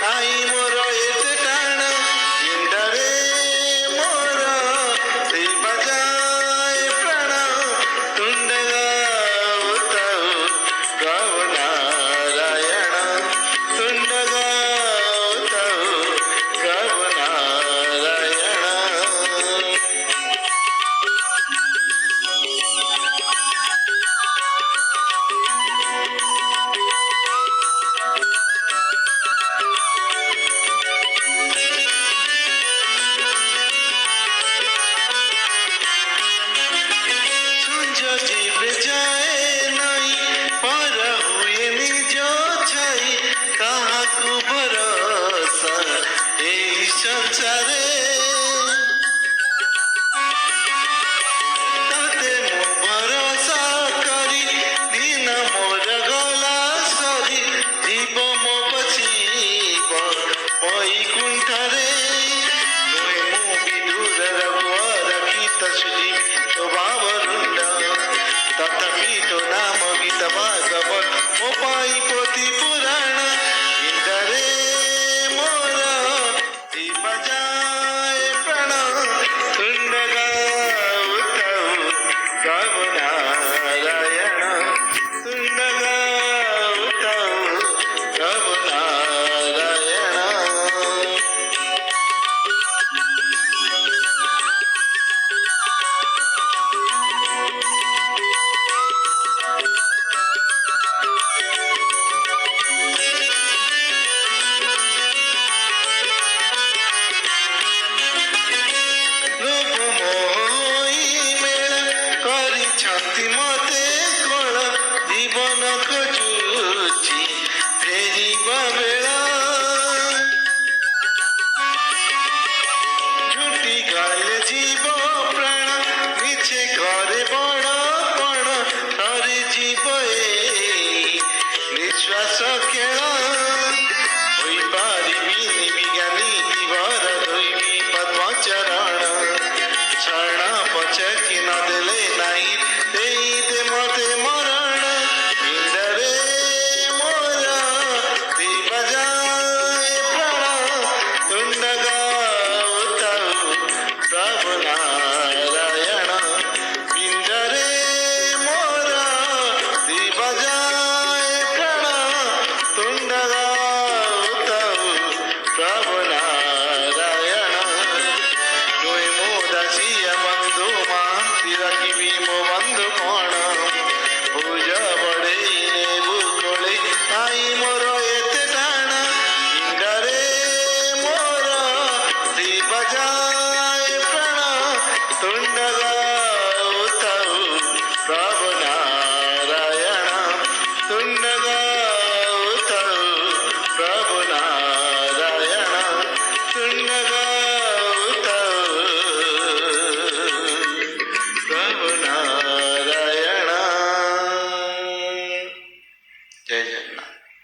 ନାଇଁ ମୋର ଏତେ ଟାଣ ଇଣ୍ଡରେ ମୋର ସେଇ ବଜାଏ ପ୍ରାଣ ତୁଣ୍ଡ ଗାଉଥାଉ ଗାଉ ନାରାୟଣ ତୁଣ୍ଡ ଗାଉଥାଉ ଗାଉ ନାରାୟଣ। जीव जाए नहीं पर हुए निज छाई काहाकू भरोसा एई संसारे ताते मो भरोसा करी दिन मोर गला सरी जीव मो बचिब वैकुंठरे नुहे मु विदुरर वर गीत सुझी तो बावरुंड तथापि तो नाम गीत भागवत मो पाई पोथी पुराण इंदरे मोर ती बजाए प्राण तुंड गाउथाउ गाउ नारायण तुंड गाउथाउ गाउ नारायण। मते कल जीवन खोजुची फेरिबा बेला झुटी गाले जीव प्राण मिछे करे बड़ पण थरी जीव निश्वास खेल होई पारिबिनि विज्ञानी